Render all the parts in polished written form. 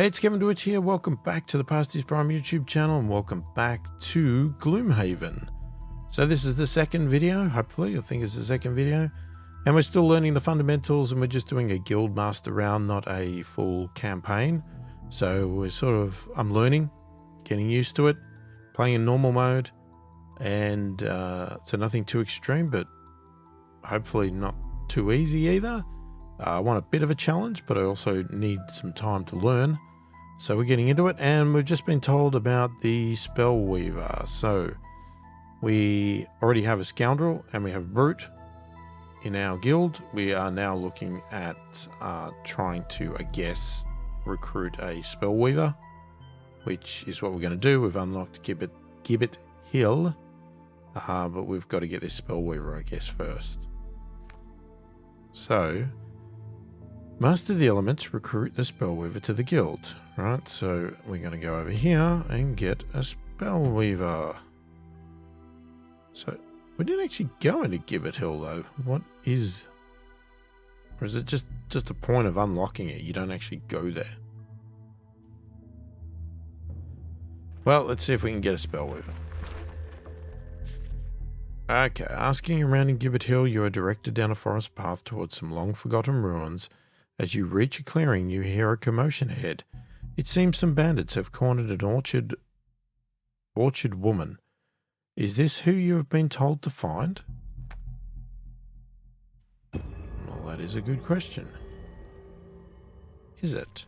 Hey, it's Kevin Deutsch here. Welcome back to the pasthisprime YouTube channel and welcome back to Gloomhaven. So this is the second video, hopefully. I think it's the second video. And we're still learning the fundamentals and we're just doing a Guildmaster round, not a full campaign. So I'm learning, getting used to it, playing in normal mode. And so nothing too extreme, but hopefully not too easy either. I want a bit of a challenge, but I also need some time to learn. So we're getting into it, and we've just been told about the spell weaver. So we already have a scoundrel and we have brute in our guild. We are now looking at trying to, I guess, recruit a spell weaver, which is what we're going to do. We've unlocked Gibbet Hill, but we've got to get this spell weaver, I guess, first. So master the elements, recruit the spellweaver to the guild. Right, so we're going to go over here and get a spellweaver. So we didn't actually go into Gibbet Hill though. What is, or is it just a point of unlocking it? You don't actually go there. Well, let's see if we can get a spellweaver. Okay, asking around in Gibbet Hill, you are directed down a forest path towards some long forgotten ruins. As you reach a clearing, you hear a commotion ahead. It seems some bandits have cornered an orchard woman. Is this who you have been told to find? Well, that is a good question. Is it?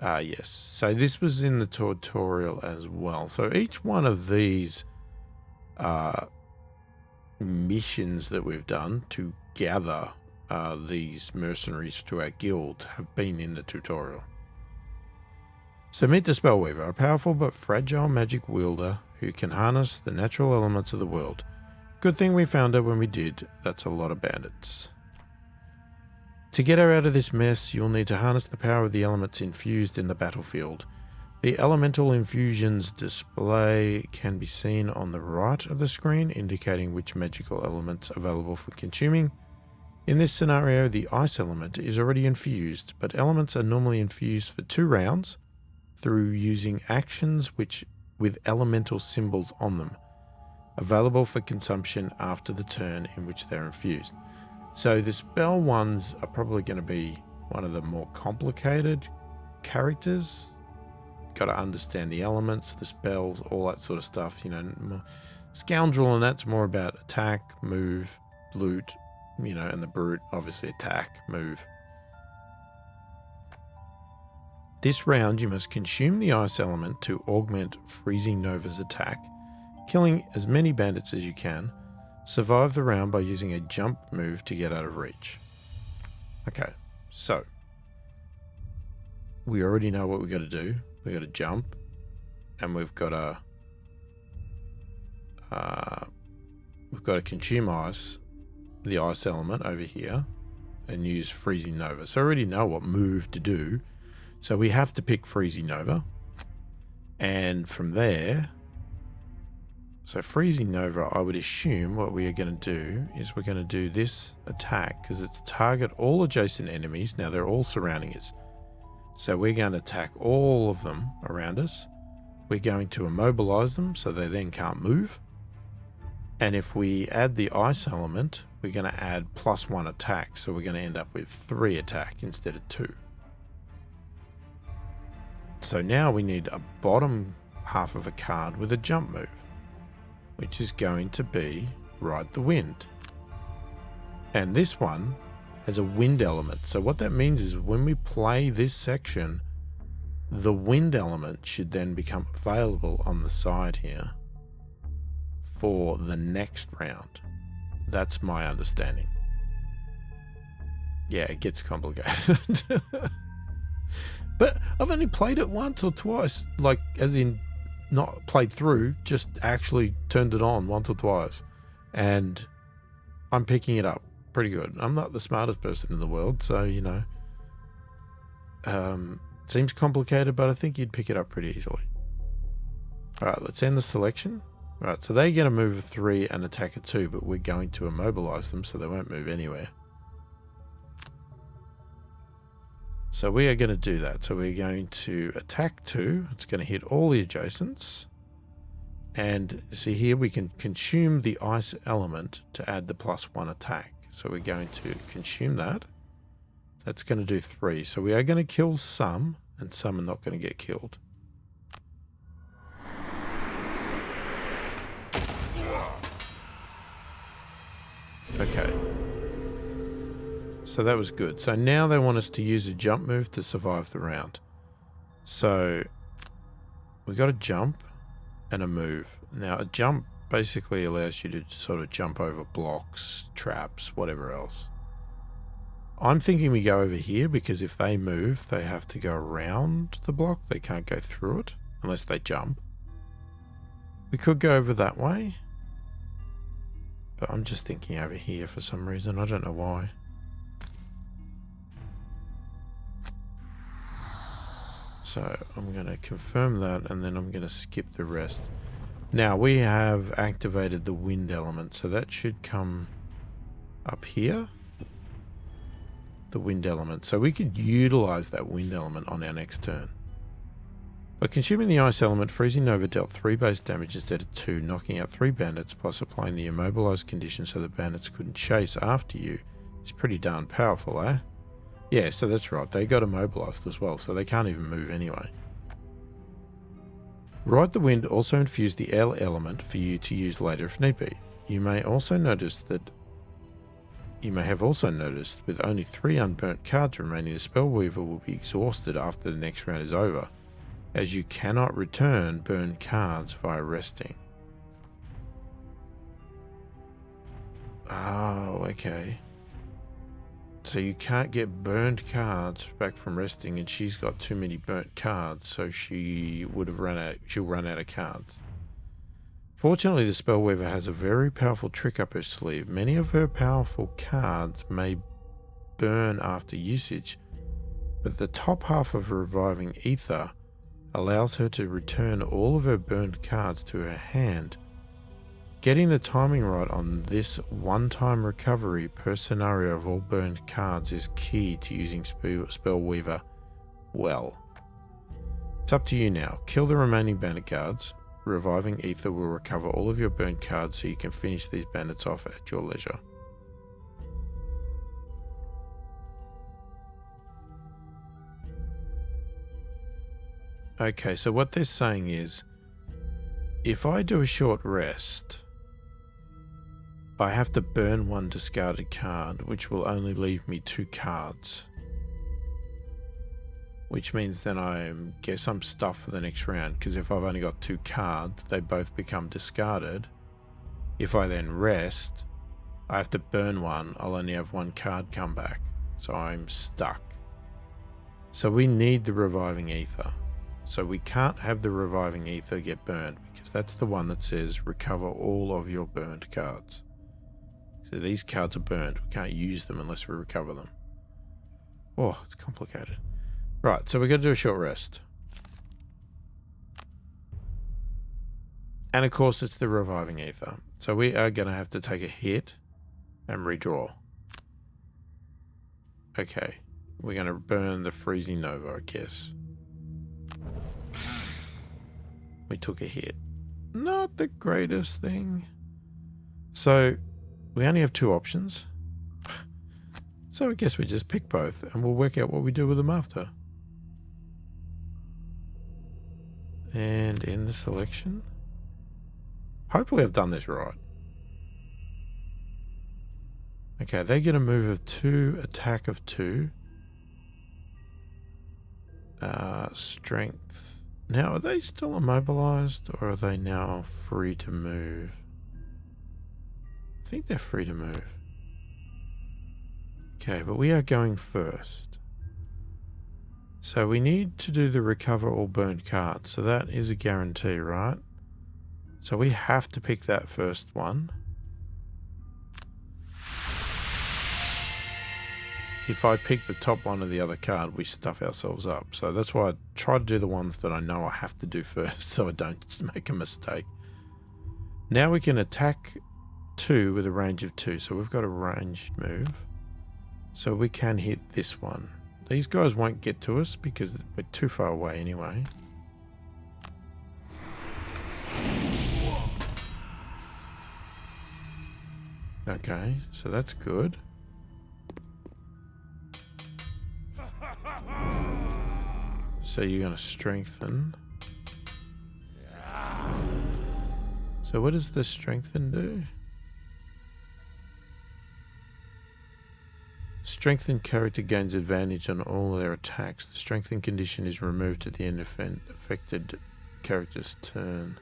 Ah, yes. So this was in the tutorial as well. So each one of these missions that we've done to gather these mercenaries to our guild have been in the tutorial. So meet the spellweaver, a powerful but fragile magic wielder who can harness the natural elements of the world. Good thing we found her when we did. That's a lot of bandits. To get her out of this mess, you'll need to harness the power of the elements infused in the battlefield. The elemental infusions display can be seen on the right of the screen, indicating which magical elements are available for consuming. In this scenario, the ice element is already infused, but elements are normally infused for 2 rounds through using actions with elemental symbols on them, available for consumption after the turn in which they're infused. So the spell ones are probably going to be one of the more complicated characters. Got to understand the elements, the spells, all that sort of stuff. You know, scoundrel and that's more about attack, move, loot, you know, and the brute, obviously attack, move. This round you must consume the ice element to augment Freezing Nova's attack, killing as many bandits as you can. Survive the round by using a jump move to get out of reach. Okay, so we already know what we got to do. We got to jump, and we've got to consume ice, the ice element over here, and use Freezing Nova. So I already know what move to do. So we have to pick Freezing Nova. And from there, so Freezing Nova, I would assume what we are going to do is we're going to do this attack because it's target all adjacent enemies. Now they're all surrounding us. So we're going to attack all of them around us. We're going to immobilize them so they then can't move. And if we add the ice element, we're going to add +1 attack. So we're going to end up with 3 attack instead of 2. So now we need a bottom half of a card with a jump move, which is going to be Ride the Wind. And this one has a wind element. So what that means is when we play this section, the wind element should then become available on the side here for the next round. That's my understanding. Yeah, it gets complicated. But I've only played it once or twice, like as in not played through, just actually turned it on once or twice. And I'm picking it up pretty good. I'm not the smartest person in the world, so, you know, seems complicated, but I think you'd pick it up pretty easily. All right, let's end the selection. All right, so they get a move of 3 and attack of 2, but we're going to immobilize them so they won't move anywhere. So we are going to do that. So we're going to attack 2. It's going to hit all the adjacents. And see here we can consume the ice element to add the +1 attack. So we're going to consume that. That's going to do 3. So we are going to kill some, and some are not going to get killed. Okay. So that was good. So now they want us to use a jump move to survive the round. So we got a jump and a move. Now a jump basically allows you to sort of jump over blocks, traps, whatever else. I'm thinking we go over here because if they move, they have to go around the block. They can't go through it unless they jump. We could go over that way. But I'm just thinking over here for some reason. I don't know why. So I'm going to confirm that and then I'm going to skip the rest. Now we have activated the wind element. So that should come up here. The wind element. So we could utilize that wind element on our next turn. By consuming the ice element, Freezing Nova dealt 3 base damage instead of 2, knocking out 3 bandits, plus applying the immobilized condition so the bandits couldn't chase after you. It's pretty darn powerful, eh? Yeah, so that's right. They got immobilized as well, so they can't even move anyway. Ride the Wind also infused the air element for you to use later if need be. You may have also noticed with only 3 unburnt cards remaining, the Spellweaver will be exhausted after the next round is over, as you cannot return burned cards via resting. Oh, okay. So you can't get burned cards back from resting, and she's got too many burnt cards, so she'll run out of cards. Fortunately, the Spellweaver has a very powerful trick up her sleeve. Many of her powerful cards may burn after usage, but the top half of Reviving Ether allows her to return all of her burned cards to her hand. Getting the timing right on this one-time recovery per scenario of all burned cards is key to using Spellweaver well. It's up to you now. Kill the remaining bandit guards. Reviving Ether will recover all of your burned cards so you can finish these bandits off at your leisure. Okay, so what they're saying is, if I do a short rest, I have to burn 1 discarded card, which will only leave me 2 cards. Which means then I guess I'm stuffed for the next round, because if I've only got 2 cards, they both become discarded. If I then rest, I have to burn 1, I'll only have 1 card come back. So I'm stuck. So we need the Reviving Ether. So we can't have the Reviving Ether get burned, because that's the one that says recover all of your burned cards. So these cards are burned. We can't use them unless we recover them. Oh, it's complicated. Right, so we're going to do a short rest. And of course it's the Reviving Ether. So we are going to have to take a hit and redraw. Okay, we're going to burn the Freezing Nova, I guess. We took a hit. Not the greatest thing. So we only have 2 options. So I guess we just pick both and we'll work out what we do with them after. And in the selection. Hopefully I've done this right. Okay, they get a move of 2, attack of 2. Strength. Now, are they still immobilized or are they now free to move? I think they're free to move. Okay, but we are going first. So we need to do the recover all burned cards. So that is a guarantee, right? So we have to pick that first one. If I pick the top one of the other card, we stuff ourselves up. So that's why I try to do the ones that I know I have to do first so I don't make a mistake. Now we can attack 2 with a range of 2. So we've got a ranged move. So we can hit this one. These guys won't get to us because we're too far away anyway. Okay, so that's good. So you're going to strengthen. So what does the strengthen do? Strengthened character gains advantage on all their attacks. The strengthened condition is removed at the end of an affected character's turn.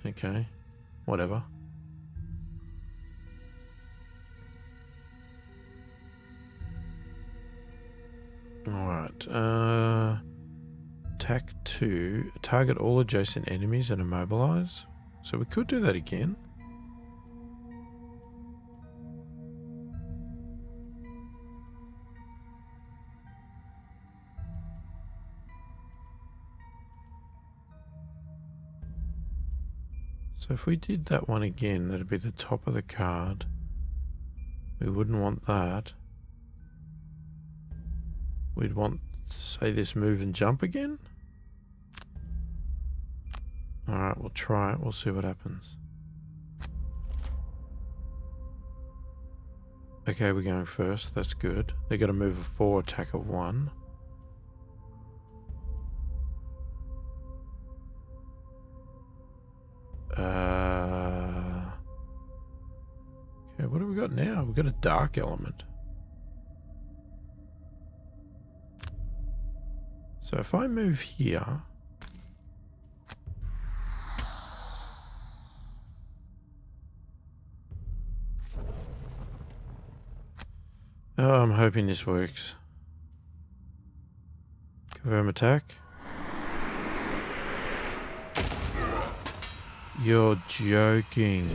Okay, whatever. Alright, attack 2. Target all adjacent enemies and immobilize. So we could do that again. So if we did that one again, that'd be the top of the card. We wouldn't want that. We'd want, say, this move and jump again. Alright, we'll try it. We'll see what happens. Okay, we're going first. That's good. They got to move a 4, attack of 1. Okay, what have we got now? We've got a dark element. So if I move here, oh, I'm hoping this works. Confirm attack. You're joking.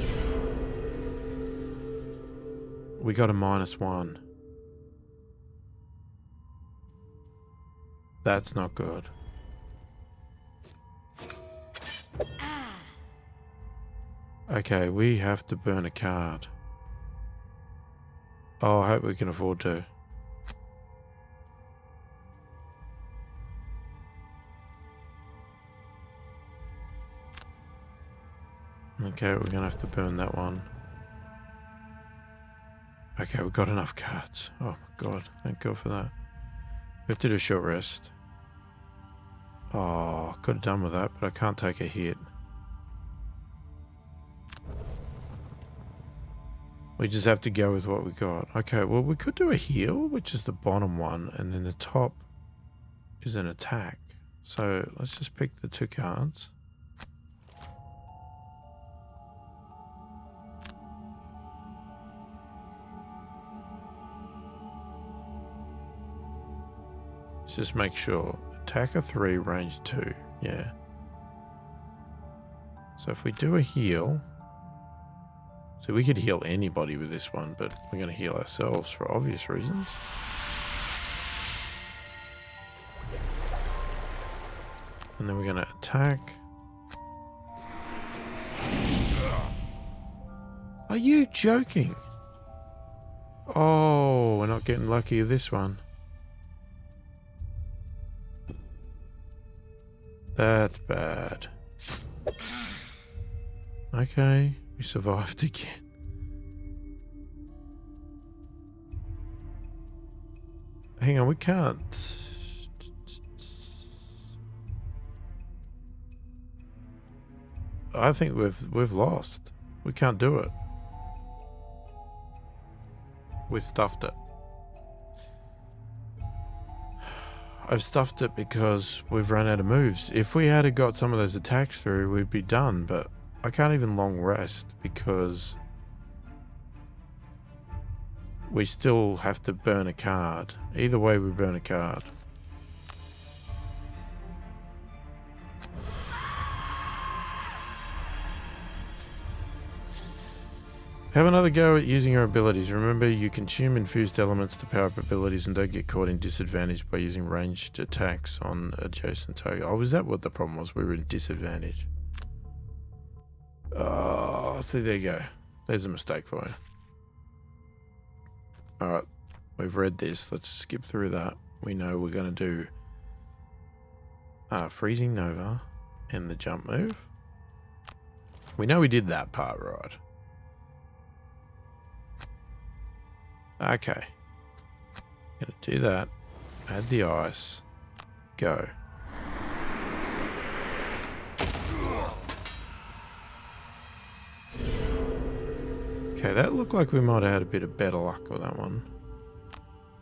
We got a -1. That's not good. Okay, we have to burn a card. Oh, I hope we can afford to. Okay, we're gonna have to burn that one. Okay, we've got enough cards. Oh my god, thank god for that. We have to do a short rest. Oh, could have done with that, but I can't take a hit. We just have to go with what we got. Okay, well, we could do a heal, which is the bottom one, and then the top is an attack. So let's just pick the 2 cards. Let's just make sure. Attack of 3, range 2. Yeah. So if we do a heal, so we could heal anybody with this one, but we're going to heal ourselves for obvious reasons. And then we're going to attack. Are you joking? Oh, we're not getting lucky with this one. That's bad. Okay, we survived again. Hang on, we can't. I think we've lost. We can't do it. We've stuffed it. I've stuffed it because we've run out of moves. If we had got some of those attacks through, we'd be done, but I can't even long rest because we still have to burn a card. Either way, we burn a card. Have another go at using your abilities. Remember, you consume infused elements to power up abilities and don't get caught in disadvantage by using ranged attacks on adjacent target. Oh, is that what the problem was? We were in disadvantage. Oh, see, there you go. There's a mistake for you. Alright, We've read this. Let's skip through that. We know we're going to do freezing nova and the jump move. We know we did that part right. Okay. Gonna do that. Add the ice. Go. Okay, that looked like we might have had a bit of better luck with that one.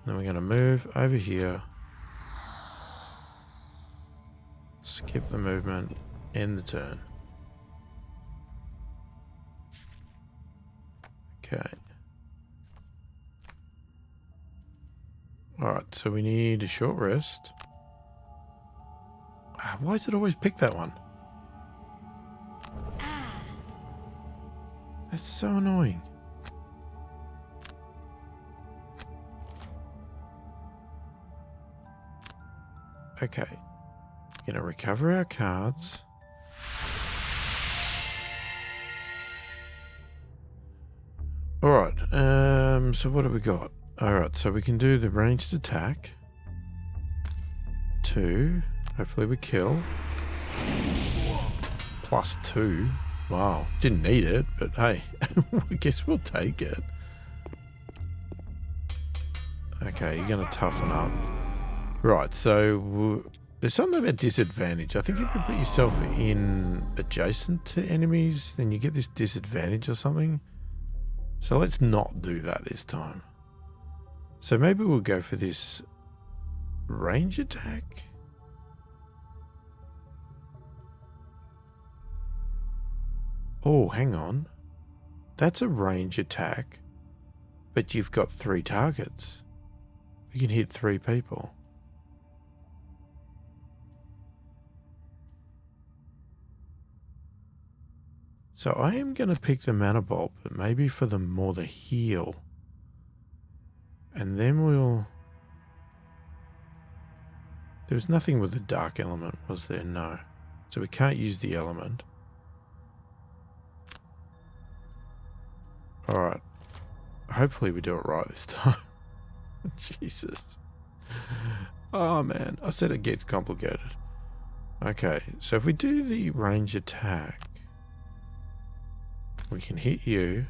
Then we're gonna move over here. Skip the movement. End the turn. Okay. Alright, so we need a short rest. Why does it always pick that one? That's so annoying. Okay. We're gonna recover our cards. Alright, so what have we got? Alright, so we can do the ranged attack. 2. Hopefully we kill. +2. Wow. Didn't need it, but hey, I guess we'll take it. Okay, you're going to toughen up. Right, so there's something about disadvantage. I think if you put yourself in adjacent to enemies, then you get this disadvantage or something. So let's not do that this time. So maybe we'll go for this range attack. Oh, hang on. That's a range attack, but you've got 3 targets. You can hit 3 people. So I am going to pick the mana bulb, but maybe for the heal. And then we'll... There was nothing with the dark element, was there? No. So we can't use the element. Alright. Hopefully we do it right this time. Jesus. Oh man, I said it gets complicated. Okay, so if we do the range attack, we can hit you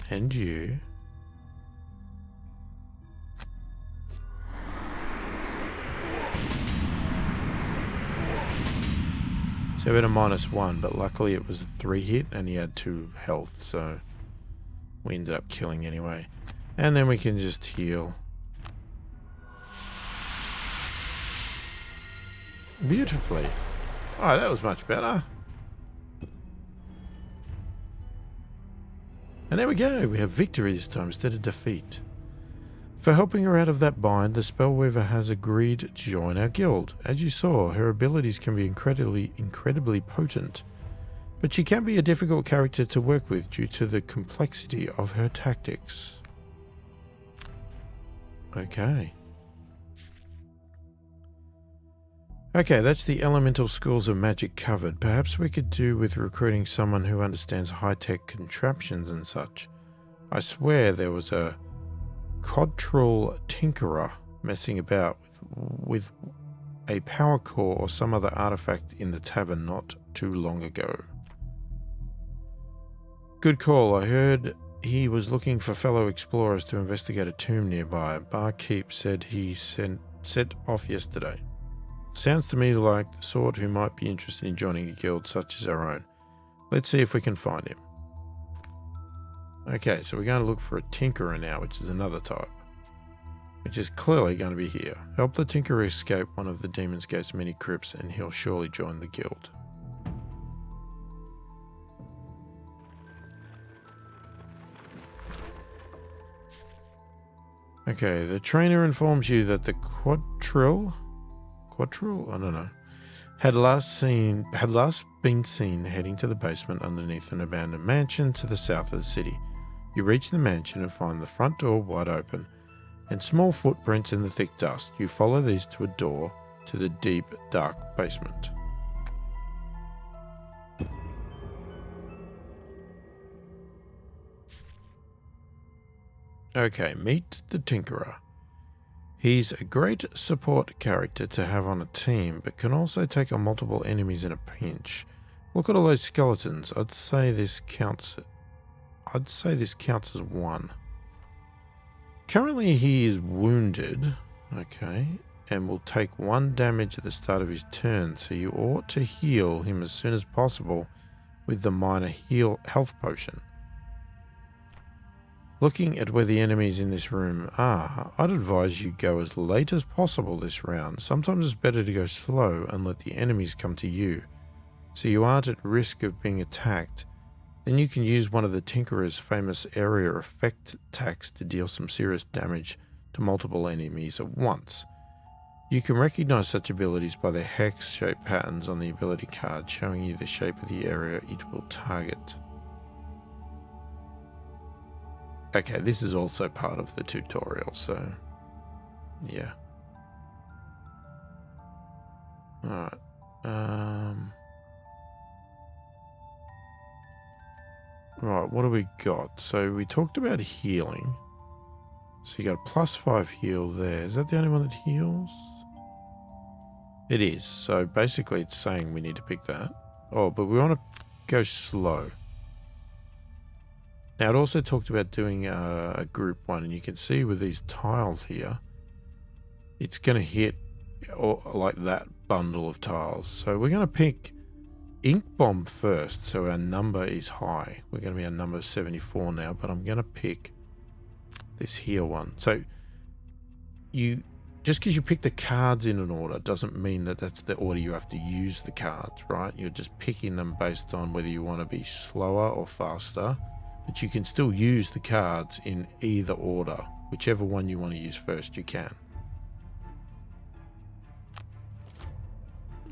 and you. So we had a -1, but luckily it was a 3 hit and he had 2 health, so we ended up killing anyway. And then we can just heal. Beautifully. Oh, that was much better. And there we go. We have victory this time instead of defeat. For helping her out of that bind, the Spellweaver has agreed to join our guild. As you saw, her abilities can be incredibly potent, but she can be a difficult character to work with due to the complexity of her tactics. Okay. Okay, that's the elemental schools of magic covered. Perhaps we could do with recruiting someone who understands high-tech contraptions and such. I swear there was a Codtril tinkerer messing about with a power core or some other artifact in the tavern not too long ago. Good call. I heard he was looking for fellow explorers to investigate a tomb nearby. Barkeep said he set off yesterday. Sounds to me like the sort who might be interested in joining a guild such as our own. Let's see if we can find him. Okay, so we're going to look for a tinkerer now, which is another type, which is clearly going to be here. Help the tinkerer escape one of the Demon's Gate's many crypts and he'll surely join the guild. Okay, the trainer informs you that the Quadrille, I don't know, had last been seen heading to the basement underneath an abandoned mansion to the south of the city. You reach the mansion and find the front door wide open and small footprints in the thick dust. You follow these to a door to the deep, dark basement. Okay, meet the Tinkerer. He's a great support character to have on a team, but can also take on multiple enemies in a pinch. Look at all those skeletons. I'd say this counts as one. Currently he is wounded, okay, and will take 1 damage at the start of his turn, so you ought to heal him as soon as possible with the minor health potion. Looking at where the enemies in this room are, I'd advise you go as late as possible this round. Sometimes it's better to go slow and let the enemies come to you, so you aren't at risk of being attacked. Then you can use one of the Tinkerer's famous area effect attacks to deal some serious damage to multiple enemies at once. You can recognize such abilities by the hex-shaped patterns on the ability card, showing you the shape of the area it will target. Okay, this is also part of the tutorial, so yeah. Alright. Right, what do we got? So we talked about healing. So you got a +5 heal there. Is that the only one that heals? It is. So basically it's saying we need to pick that. Oh, but we want to go slow. Now, it also talked about doing a group 1, and you can see with these tiles here, it's going to hit like that bundle of tiles. So we're going to pick Ink Bomb first, so our number is high. We're going to be our number 74 now, but I'm going to pick this here one. So just because you pick the cards in an order doesn't mean that that's the order you have to use the cards, right? You're just picking them based on whether you want to be slower or faster. But you can still use the cards in either order. Whichever one you want to use first, you can.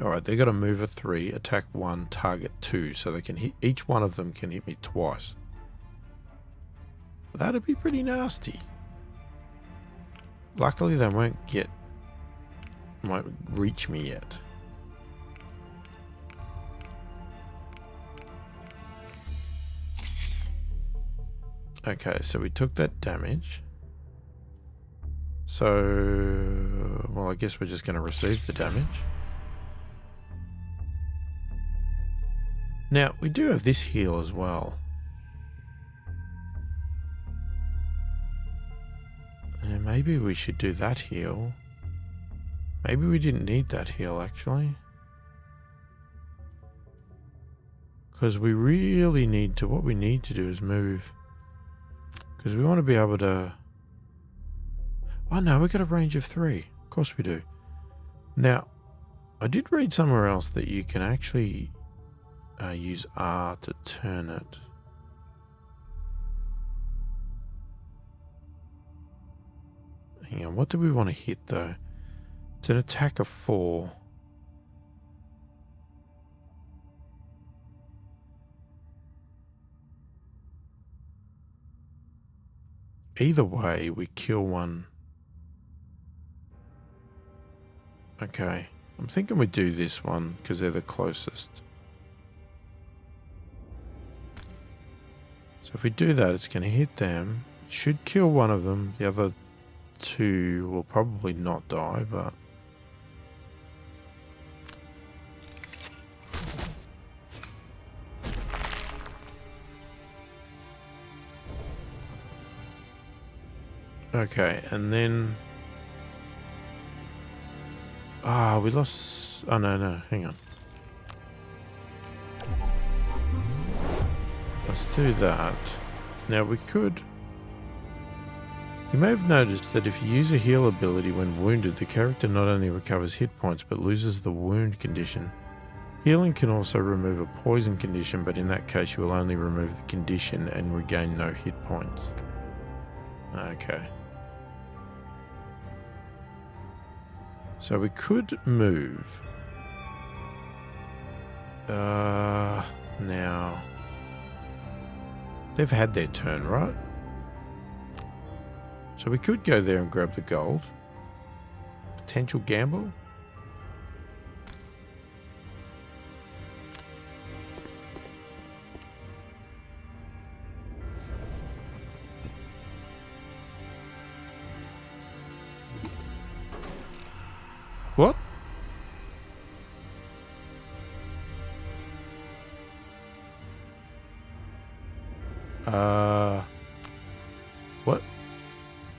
Alright, they got a mover 3, attack 1, target 2. So they can hit, each one of them can hit me twice. That'd be pretty nasty. Luckily they won't reach me yet. Okay, so we took that damage. So, well, I guess we're just going to receive the damage. Now, we do have this heal as well. And maybe we should do that heal. Maybe we didn't need that heal, actually. Because we really need to, what we need to do is move. Because we want to be able to... Oh no, we've got a range of 3. Of course we do. Now, I did read somewhere else that you can actually use R to turn it. Hang on, what do we want to hit though? It's an attack of 4. Either way, we kill one. Okay, I'm thinking we do this one because they're the closest. So if we do that, it's going to hit them. It should kill one of them. The other 2 will probably not die, but... Okay, and then... Ah, we lost... Oh, no, hang on. Let's do that. Now we could... You may have noticed that if you use a heal ability when wounded, the character not only recovers hit points, but loses the wound condition. Healing can also remove a poison condition, but in that case you will only remove the condition and regain no hit points. Okay. So we could move. Now... They've had their turn, right? So we could go there and grab the gold. Potential gamble. What?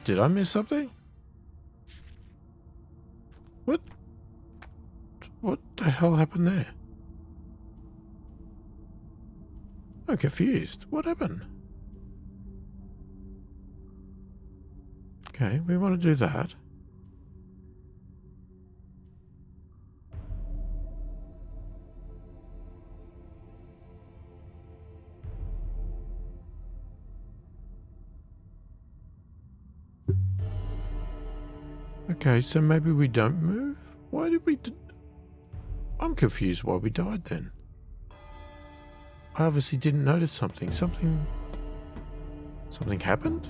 Did I miss something? What? What the hell happened there? I'm confused. What happened? Okay, we want to do that. Okay, so maybe we don't move? Why did we... I'm confused why we died then. I obviously didn't notice something. Something happened?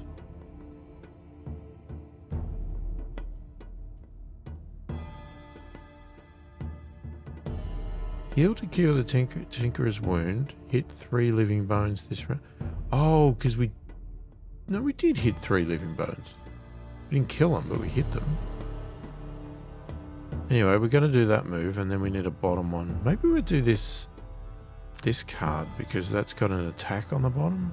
Heal to cure the Tinkerer's wound. Hit 3 living bones this round. Oh, because we... No, we did hit 3 living bones. We didn't kill them, but we hit them. Anyway, we're going to do that move, and then we need a bottom one. Maybe we'll do this card, because that's got an attack on the bottom.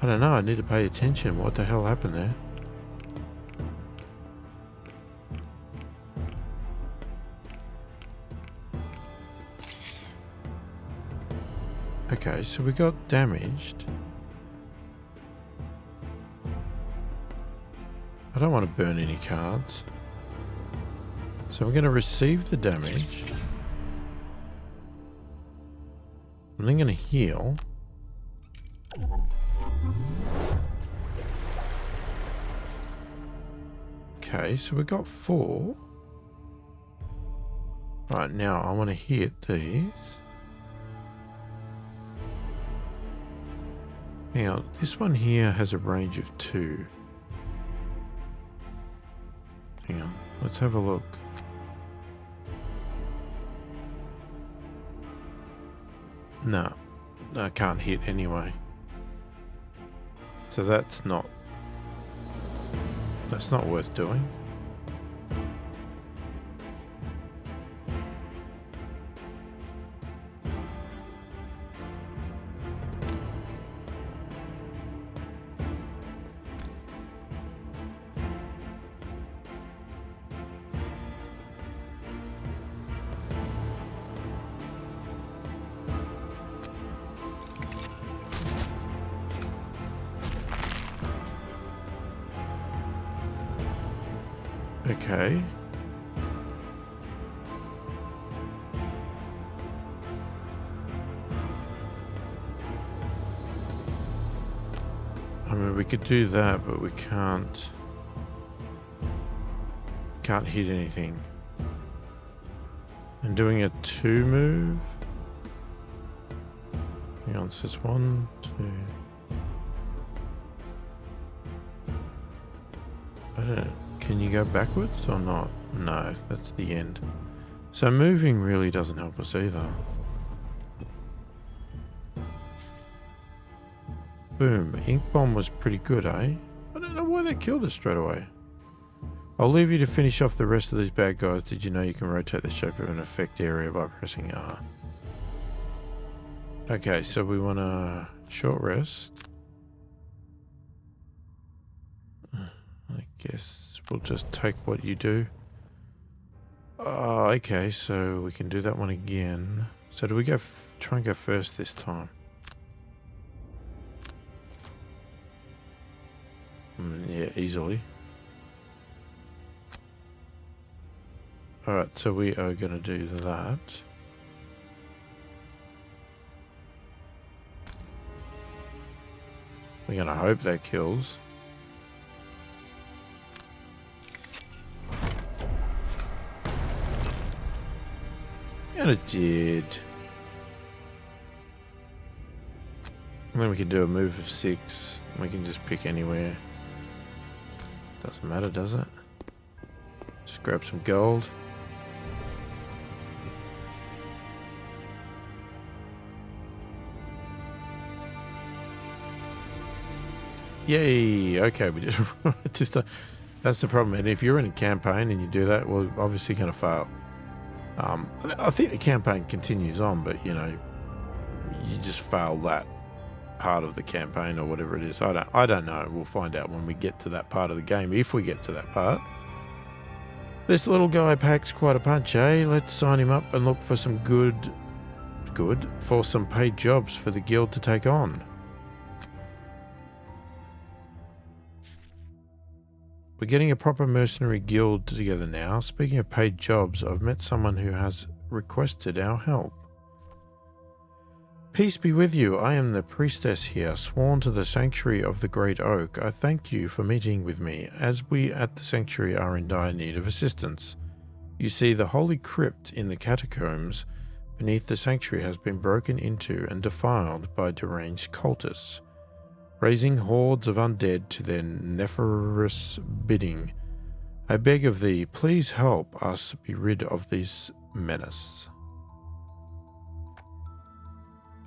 I don't know, I need to pay attention. What the hell happened there? Okay, so we got damaged. I don't want to burn any cards. So we're going to receive the damage. I'm then going to heal. Okay, so we got 4. Right, now I want to hit these. Hang on, this one here has a range of 2. Hang on, let's have a look. No, I can't hit anyway. So that's not worth doing. Okay. I mean, we could do that, but we can't hit anything. And doing a 2 move. Hang on, so it's 1, 2. I don't know. Can you go backwards or not? No, that's the end. So moving really doesn't help us either. Boom. Ink bomb was pretty good, eh? I don't know why they killed us straight away. I'll leave you to finish off the rest of these bad guys. Did you know you can rotate the shape of an effect area by pressing R? Okay, so we want a short rest. I guess we'll just take what you do. Oh, okay, so we can do that one again. So do we go try and go first this time? Yeah, easily. Alright, so we are going to do that. We're going to hope that kills. And it did. And then we can do a move of 6. We can just pick anywhere. Doesn't matter, does it? Just grab some gold. Yay! Okay, we did it right this time. That's the problem. And if you're in a campaign and you do that, well, obviously going to fail. I think the campaign continues on, but you know, you just fail that part of the campaign or whatever it is. I don't know. We'll find out when we get to that part of the game, if we get to that part. This little guy packs quite a punch, eh? Let's sign him up and look for some for some paid jobs for the guild to take on. We're getting a proper mercenary guild together now. Speaking of paid jobs, I've met someone who has requested our help. Peace be with you. I am the priestess here, sworn to the sanctuary of the Great Oak. I thank you for meeting with me, as we at the sanctuary are in dire need of assistance. You see, the holy crypt in the catacombs beneath the sanctuary has been broken into and defiled by deranged cultists, raising hordes of undead to their nefarious bidding. I beg of thee, please help us be rid of this menace.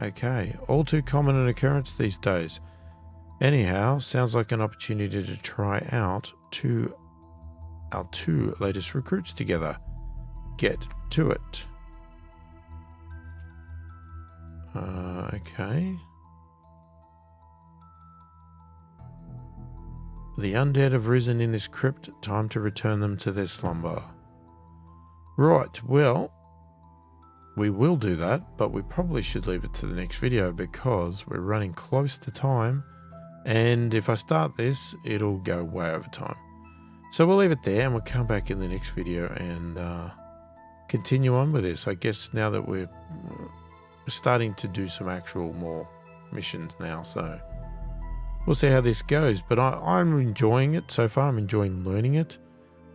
Okay, all too common an occurrence these days. Anyhow, sounds like an opportunity to try out our two latest recruits together. Get to it. Okay. The undead have risen in this crypt. Time to return them to their slumber. Right, well, we will do that, but we probably should leave it to the next video because we're running close to time. And if I start this, it'll go way over time. So we'll leave it there and we'll come back in the next video and continue on with this. I guess now that we're starting to do some actual more missions now, so we'll see how this goes. But I'm enjoying it so far. I'm enjoying learning it.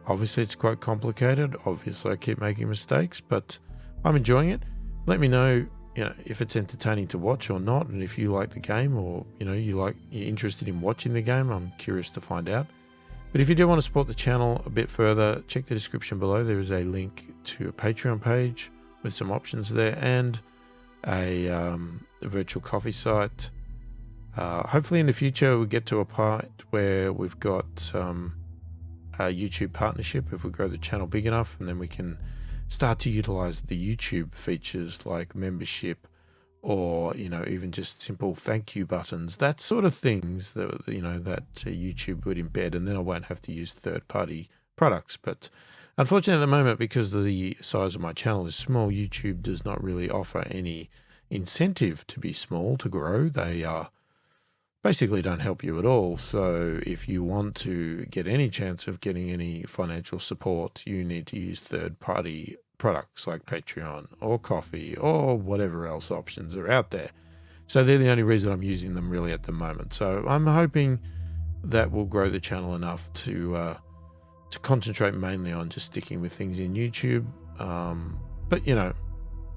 Obviously, it's quite complicated. Obviously, I keep making mistakes, but I'm enjoying it. Let me know, if it's entertaining to watch or not, and if you like the game, or you're interested in watching the game. I'm curious to find out. But if you do want to support the channel a bit further, check the description below. There is a link to a Patreon page with some options there, and a virtual coffee site. Hopefully in the future we get to a part where we've got a YouTube partnership if we grow the channel big enough, and then we can start to utilize the YouTube features like membership, or even just simple thank you buttons, that sort of things that that YouTube would embed, and then I won't have to use third-party products. But unfortunately at the moment, because the size of my channel is small, YouTube does not really offer any incentive to be small, to grow. They basically don't help you at all. So if you want to get any chance of getting any financial support, you need to use third-party products like Patreon or Coffee or whatever else options are out there. So they're the only reason I'm using them really at the moment. So I'm hoping that will grow the channel enough to concentrate mainly on just sticking with things in YouTube. But I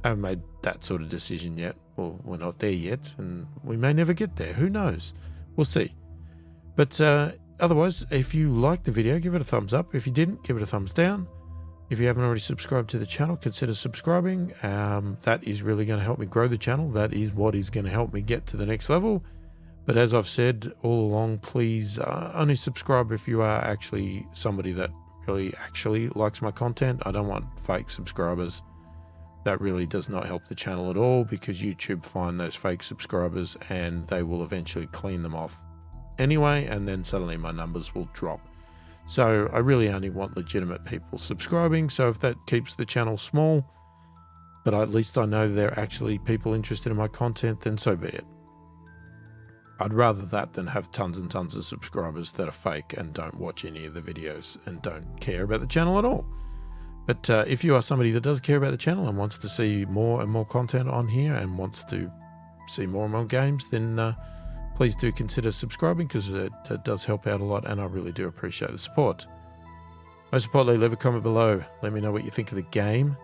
haven't made that sort of decision yet. Well, we're not there yet, and we may never get there. Who knows? We'll see. But otherwise, if you liked the video, give it a thumbs up. If you didn't, give it a thumbs down. If you haven't already subscribed to the channel, consider subscribing. That is really going to help me grow the channel. That is what is going to help me get to the next level. But as I've said all along, please only subscribe if you are actually somebody that really actually likes my content. I don't want fake subscribers. That really does not help the channel at all, because YouTube find those fake subscribers and they will eventually clean them off anyway, and then suddenly my numbers will drop. So I really only want legitimate people subscribing. So if that keeps the channel small, but at least I know there are actually people interested in my content, then so be it. I'd rather that than have tons and tons of subscribers that are fake and don't watch any of the videos and don't care about the channel at all. But if you are somebody that does care about the channel and wants to see more and more content on here and wants to see more and more games, then please do consider subscribing, because it does help out a lot, and I really do appreciate the support. Most importantly, leave a comment below. Let me know what you think of the game.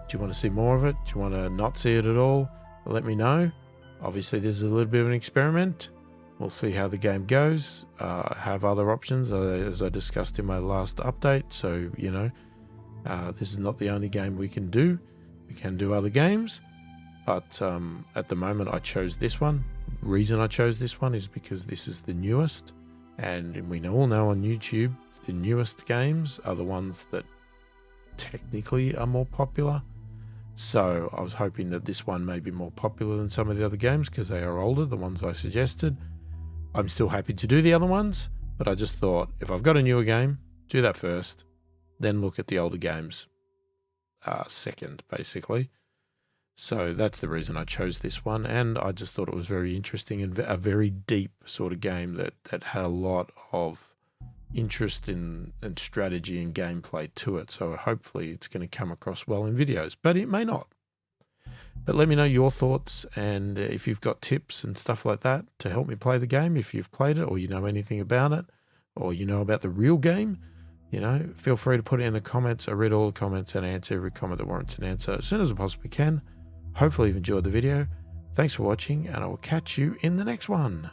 Do you want to see more of it? Do you want to not see it at all? Let me know. Obviously, this is a little bit of an experiment. We'll see how the game goes. I have other options, as I discussed in my last update. So, this is not the only game we can do. We can do other games, but at the moment I chose this one. Reason I chose this one is because this is the newest, and we all know on YouTube the newest games are the ones that technically are more popular. So I was hoping that this one may be more popular than some of the other games because they are older, the ones I suggested. I'm still happy to do the other ones, but I just thought if I've got a newer game, do that first, then look at the older games second, basically. So that's the reason I chose this one, and I just thought it was very interesting and a very deep sort of game that had a lot of interest in and strategy and gameplay to it. So hopefully it's going to come across well in videos, but it may not. But let me know your thoughts, and if you've got tips and stuff like that to help me play the game, if you've played it or you know anything about it, or you know about the real game, you know, feel free to put it in the comments. I read all the comments and answer every comment that warrants an answer as soon as I possibly can. Hopefully you've enjoyed the video. Thanks for watching, and I will catch you in the next one.